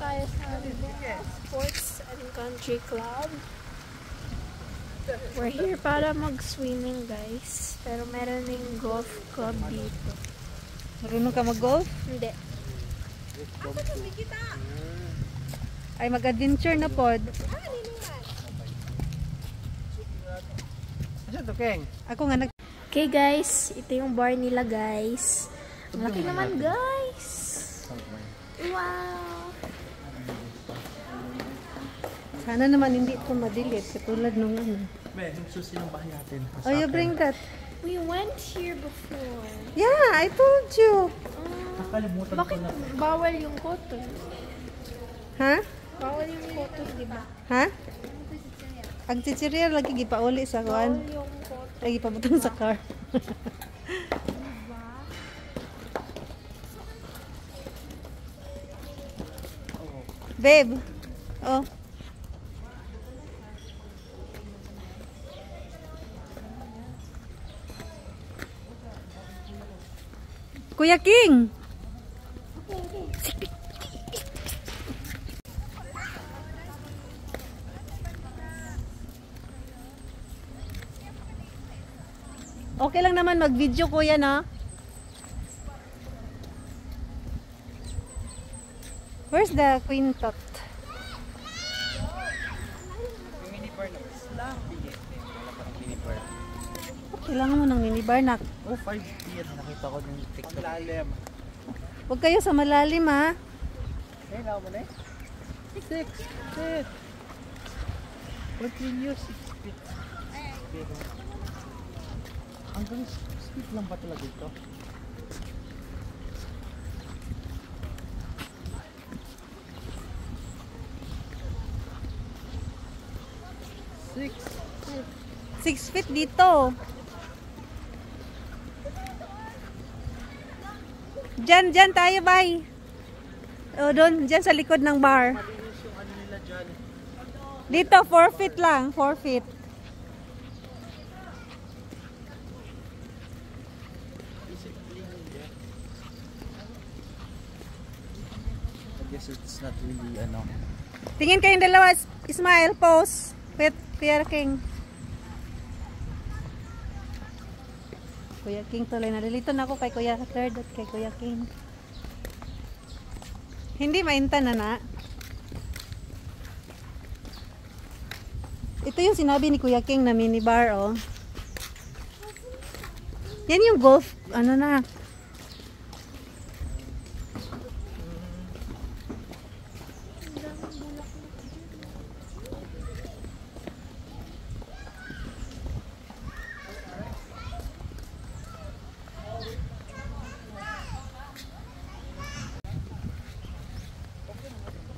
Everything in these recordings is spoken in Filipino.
tayo sa Sports and Country Club. We're here para mag-swimming, guys. Pero meron ng golf club dito. Marunong ka mag-golf? Hindi. Ay, mag-adventure na pod. Ako nga nag... Okay, guys. Ito yung bar nila, guys. Ang laki naman, guys. Wow! Sana naman hindi ito madilit. Katulad nung ano. Be, yung susi ng bahay natin. Oh, you bring that. We went here before. Yeah, I told you. Nakalimutan Bakit ko na. bawal yung cotton? Ha? Bawal yung cotton, di ba? Ha? Ang chichirya lagi gipauli sa kuan. Bawal yung cotton. Lagi pabutang sa car. Diba? Babe. Oh. Kuya King. Okay lang naman mag-video kuya na. Where's the queen tot? Yung minibar naman. Lang. Wala pa ng minibar. Kailangan mo ng minibar na. Oh, 5 yan. Nakita ko ng TikTok. Malalim. Huwag kayo sa malalim ha. Eh, naman mo na eh. 6 feet. Continue 6 feet. Pero, hanggang 6 feet lang ba talaga ito? Six 6 feet dito. Diyan tayo, bye. O, doon, diyan sa likod ng bar. malinis yung ano nila dyan. Dito, 4 feet lang. 4 feet. I guess it's not really ano. Tingin kayong dalawa. Ismael, pose. Kuya King. Kuya King tuloy. Nalilito na ako kay Kuya Third at kay Kuya King. Hindi maintan na. Ito yung sinabi ni Kuya King na minibar, oh. Yan yung golf, ano na.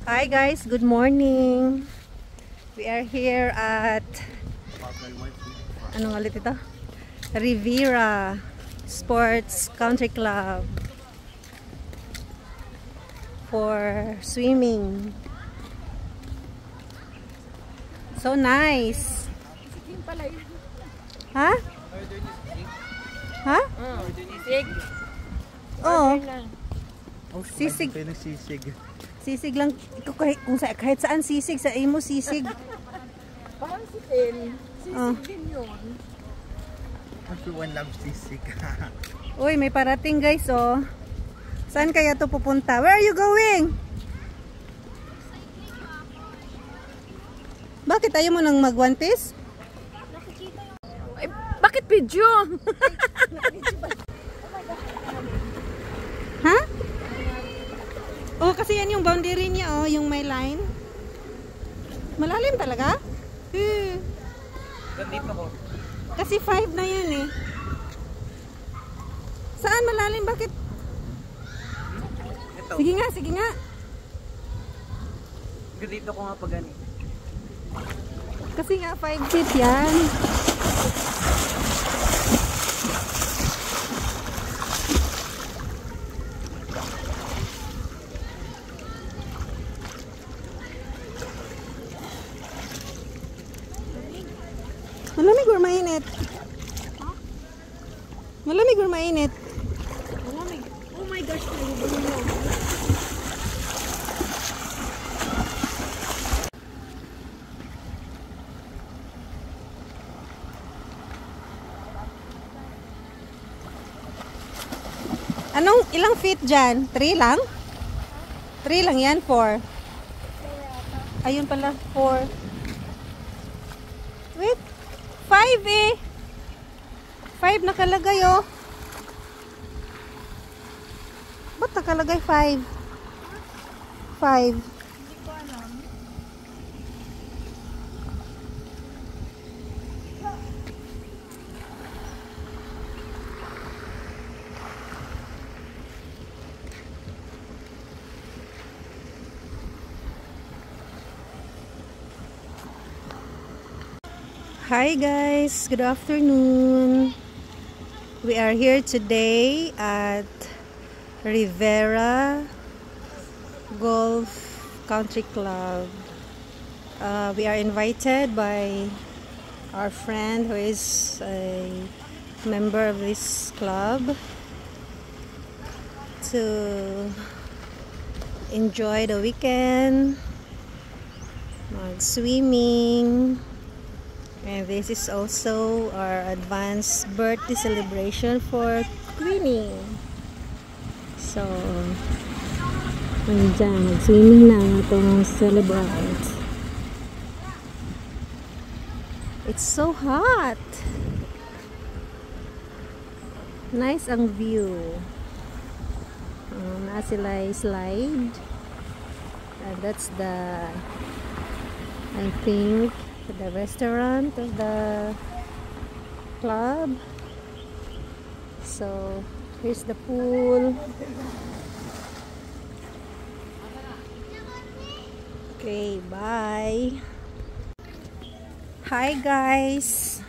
Hi guys, good morning. We are here at ano nga ulit ito? Riviera Sports Country Club for swimming. So nice. Ha? Ha? Sig. Oh. Oh, Sisig. Sisig. Sisig lang. Ikaw kahit saan sisig. Sa imo sisig. Parang si Phil. Oh. Sisig din yun. Everyone loves sisig. Uy, may parating guys, oh. Saan kaya to pupunta? Where are you going? Bakit ayaw mo nang magwantis? Ay, bakit video? Ha? Oh, kasi yan yung boundary niya, oh, yung may line. Malalim talaga? Gandito ko. Kasi 5 na yan eh. Saan malalim? Bakit? Ito. Sige nga, sige nga. Gandito ko nga pag gani. Kasi nga 5 feet yan. Malamig or mainit? Malamig or mainit? Malamig. Oh my gosh, nalibig mo. Ilang feet dyan? 3 lang? 3 lang yan? 4? Ayun pala, 4. Wait. 5 eh. 5 nakalagay oh. Ba't nakalagay 5? 5. Hindi ko alam. Hi guys, good afternoon. We are here today at Rivera Golf Country Club. We are invited by our friend who is a member of this club to enjoy the weekend, mag-swimming. And this is also our advanced birthday celebration for Queenie. So, nandyan, mag-swimming na itong celebrant. It's so hot. Nice ang view. Na sila slide. And that's the, I think, the restaurant of the club. So here's the pool. Okay, bye. Hi guys.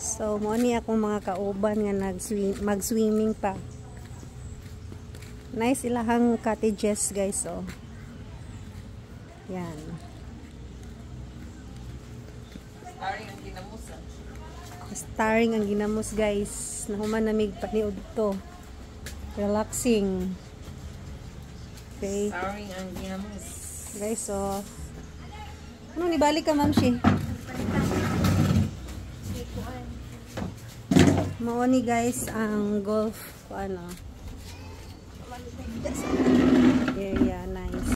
So mo ni akong mga kauban nga mag-swimming pa. Nice ilahang cottages guys oh. Yan. Starring ang ginamos guys. Nahuman namig paniud to. Relaxing. Okay. Starring ang ginamos. Guys, so ano ni balik ka ma'am si? Mao ni guys ang golf ano. Yeah, nice.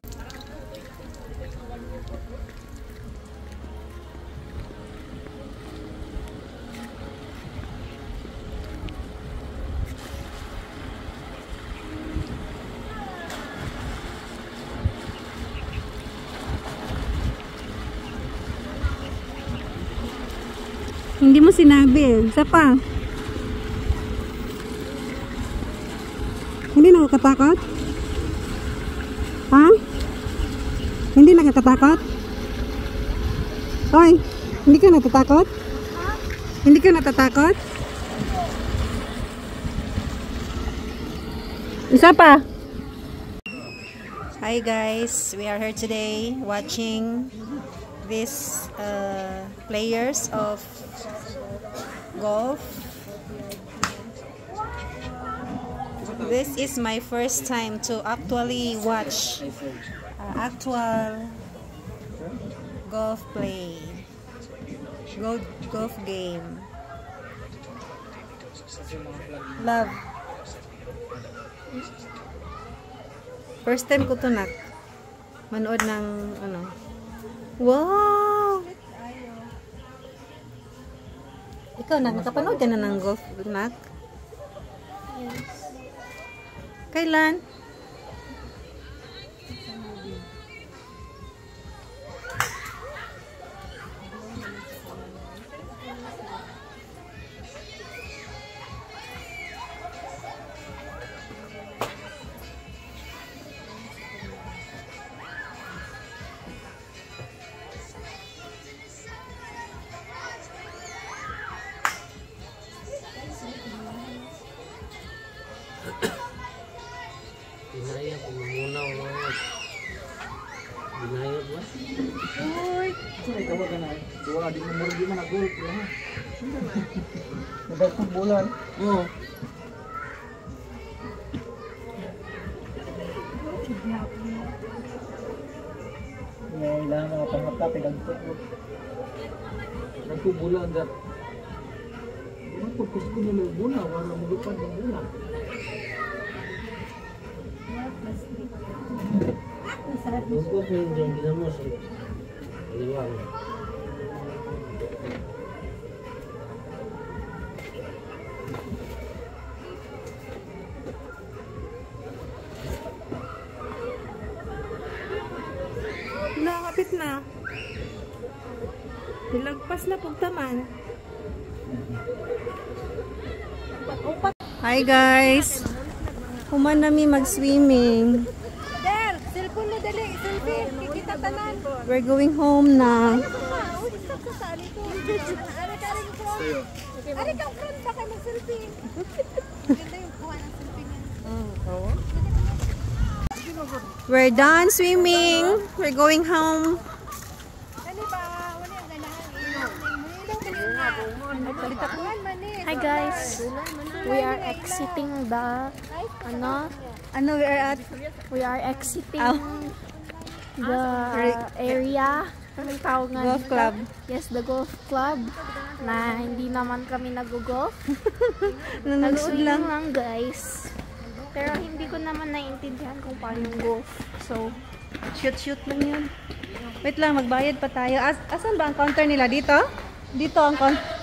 Hindi mo sinabi. Isa pa. Hindi nakakatakot? Ha? Hindi nakakatakot? Hoy, hindi ka natatakot? Hindi ka natatakot? Isa pa. Hi guys, we are here today watching these players of golf. This is my first time to actually watch actual golf play, golf game. Love. First time ko to manood ng ano. Wow! Ikaw nakapanood ka na ng golf, Nak? Yes. Kailan? Binaya ko muna ulit. Binaya ba? Uy! Saan ikaw ka na? Suwa di mo murgi man ang golf. Nagagpong bulan. Oo. Ilang mga pangkapit ang tukot. Nagpong bulan dyan. Takot kasi ko nila buna, wala mo lupad ng buna. Huwag ko yung dyan ginamos. Iliwang. Nakapit na. Dilagpas na pagtaman. Hi guys. Human nami mag-swimming. Del, cellphone mo dali, selfie, kikita tanan. We're going home na. Ari kang front pa kayo mag-selfie. Ganda yung kuha ng selfie niya. We're done swimming. We're going home. Dali ba? Wala yung ganahan. Hi guys. We are exiting the Ano we are at? we are exiting the area. Anong tawag nga Golf dito? club. Yes, the golf club. Na hindi naman kami nag-golf. Nanonood lang. Nag-swimming lang guys. Pero hindi ko naman naiintindihan kung paano yung golf. So, Shoot lang yun. Wait lang, magbayad pa tayo. Asan ba ang counter nila? Dito? Dito ang counter.